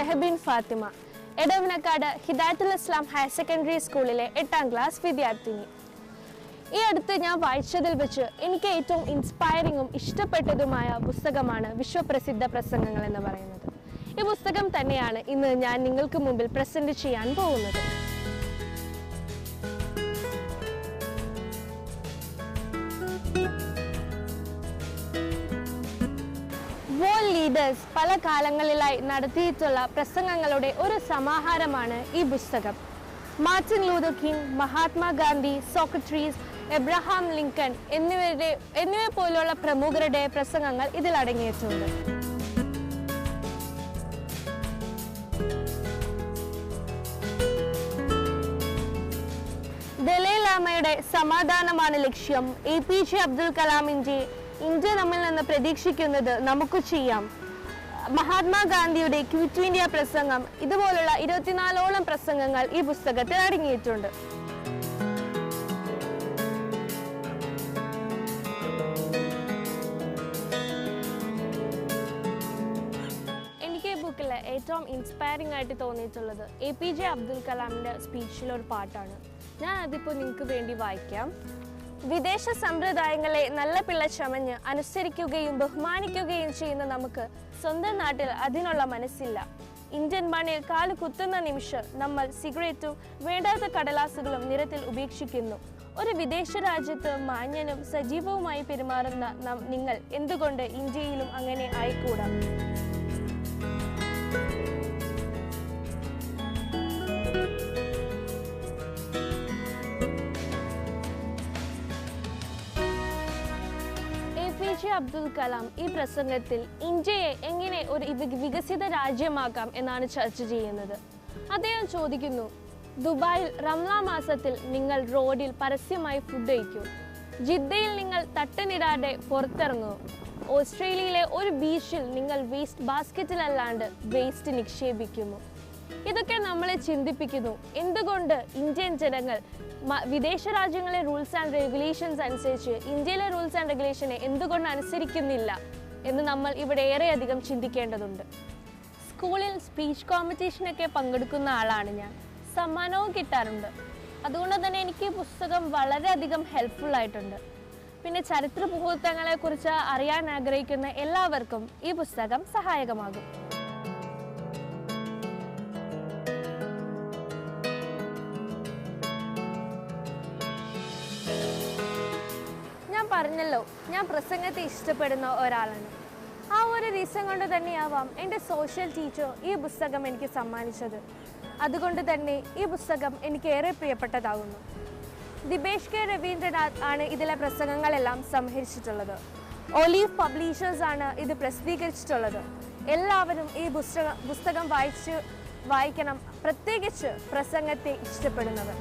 മെഹബീൻ ഫാത്തിമ, എടവനക്കാട് ഹിദായത്തുൽ ഇസ്ലാം higher secondary സ്കൂളിലെ 8ാം class വിദ്യാർത്ഥിനി. ഈ അടുത്ത് ഞാൻ വായിച്ചതിൽ വെച്ച് എനിക്ക് ഏറ്റവും ഇൻസ്പയറിങ്ങും ഇഷ്ടപ്പെട്ടതുമായ പുസ്തകമാണ് വിശ്വപ്രസിദ്ധ പ്രസംഗങ്ങൾ എന്ന് പറയുന്നത്. ഈ പുസ്തകം തന്നെയാണ് ഇന്ന് ഞാൻ നിങ്ങൾക്ക് മുമ്പിൽ പ്രസന്റ് ചെയ്യാൻ പോകുന്നത്. വേൾഡ് ലീഡേഴ്സ് പല കാലങ്ങളിലായി നടത്തിയിട്ടുള്ള പ്രസംഗങ്ങളുടെ ഒരു സമാഹാരമാണ് ഈ പുസ്തകം. Martin Luther king, Mahatma Gandhi, Socrates, Abraham Lincoln എന്നിവരെ പോലുള്ള പ്രമുഖരുടെ പ്രസംഗങ്ങൾ ഇതിൽ അടങ്ങിയിട്ടുണ്ട്. ദലൈലാമയുടെ സമാധാനമാണ് ലക്ഷ്യം, APJ അബ്ദുൽ കലാമിന്റെ ഇന്ത്യ നമ്മിൽ നിന്ന് പ്രതീക്ഷിക്കുന്നത് നമുക്ക് ചെയ്യാം, മഹാത്മാഗാന്ധിയുടെ ക്വിറ്റ് ഇന്ത്യ പ്രസംഗം, ഇതുപോലുള്ള 24ഓളം പ്രസംഗങ്ങൾ ഈ പുസ്തകത്തിൽ അടങ്ങിയിട്ടുണ്ട്. എനിക്ക് ഈ ബുക്കിൽ ഏറ്റവും ഇൻസ്പയറിംഗ് ആയിട്ട് തോന്നിയിട്ടുള്ളത് APJ അബ്ദുൽ കലാമിന്റെ സ്പീച്ചിലൊരു പാട്ടാണ്. ഞാൻ അതിപ്പോൾ നിങ്ങൾക്ക് വേണ്ടി വായിക്കാം. വിദേശ സമ്പ്രദായങ്ങളെ നല്ല പിള്ള ചമഞ്ഞ് അനുസരിക്കുകയും ബഹുമാനിക്കുകയും ചെയ്യുന്ന നമുക്ക് സ്വന്തം നാട്ടിൽ അതിനുള്ള മനസ്സില്ല. ഇന്ത്യൻ മണ്ണിൽ കാല് കുത്തുന്ന നിമിഷം നമ്മൾ സിഗരറ്റും വേണ്ടാത്ത കടലാസുകളും നിരത്തിൽ ഉപേക്ഷിക്കുന്നു. ഒരു വിദേശ രാജ്യത്ത് മാന്യനും സജീവവുമായി പെരുമാറുന്ന നിങ്ങൾ എന്തുകൊണ്ട് ഇന്ത്യയിലും അങ്ങനെ ആയിക്കൂടാ? APJ അബ്ദുൽ കലാം ഈ പ്രസംഗത്തിൽ ഇന്ത്യയെ എങ്ങനെ ഒരു വികസിത രാജ്യമാക്കാം എന്നാണ് ചർച്ച ചെയ്യുന്നത്. അദ്ദേഹം ചോദിക്കുന്നു, ദുബായിൽ റംലാൻ മാസത്തിൽ നിങ്ങൾ റോഡിൽ പരസ്യമായി ഫുഡ് കഴിക്കൂ, ജിദ്ദയിൽ നിങ്ങൾ തട്ടനിടാതെ പുറത്തിറങ്ങൂ, ഓസ്ട്രേലിയയിലെ ഒരു ബീച്ചിൽ നിങ്ങൾ വേസ്റ്റ് ബാസ്ക്കറ്റിലല്ലാണ്ട് വേസ്റ്റ് നിക്ഷേപിക്കുന്നു. ഇതൊക്കെ നമ്മളെ ചിന്തിപ്പിക്കുന്നു, എന്തുകൊണ്ട് ഇന്ത്യൻ ജനങ്ങൾ വിദേശ രാജ്യങ്ങളിലെ റൂൾസ് ആൻഡ് റെഗുലേഷൻസ് അനുസരിച്ച് ഇന്ത്യയിലെ റൂൾസ് ആൻഡ് റെഗുലേഷനെ എന്തുകൊണ്ട് അനുസരിക്കുന്നില്ല എന്ന് നമ്മൾ ഇവിടെ ഏറെയധികം ചിന്തിക്കേണ്ടതുണ്ട്. സ്കൂളിൽ സ്പീച്ച് കോമ്പറ്റീഷനൊക്കെ പങ്കെടുക്കുന്ന ആളാണ് ഞാൻ. സമ്മാനവും കിട്ടാറുണ്ട്. അതുകൊണ്ട് തന്നെ എനിക്ക് ഈ പുസ്തകം വളരെയധികം ഹെൽപ്ഫുൾ ആയിട്ടുണ്ട്. പിന്നെ ചരിത്ര മുഹൂർത്തങ്ങളെക്കുറിച്ച് അറിയാൻ ആഗ്രഹിക്കുന്ന എല്ലാവർക്കും ഈ പുസ്തകം സഹായകമാകും. പറഞ്ഞല്ലോ, ഞാൻ പ്രസംഗത്തെ ഇഷ്ടപ്പെടുന്ന ഒരാളാണ്. ആ ഒരു റീസൺ കൊണ്ട് തന്നെയാവാം എൻ്റെ സോഷ്യൽ ടീച്ചർ ഈ പുസ്തകം എനിക്ക് സമ്മാനിച്ചത്. അതുകൊണ്ട് തന്നെ ഈ പുസ്തകം എനിക്ക് ഏറെ പ്രിയപ്പെട്ടതാകുന്നു. ദിബേഷ് കെ രവീന്ദ്രനാഥ് ആണ് ഇതിലെ പ്രസംഗങ്ങളെല്ലാം സംഹരിച്ചിട്ടുള്ളത്. ഒലീവ് പബ്ലിഷേഴ്സ് ആണ് ഇത് പ്രസിദ്ധീകരിച്ചിട്ടുള്ളത്. എല്ലാവരും ഈ പുസ്തകം വായിക്കണം, പ്രത്യേകിച്ച് പ്രസംഗത്തെ ഇഷ്ടപ്പെടുന്നവർ.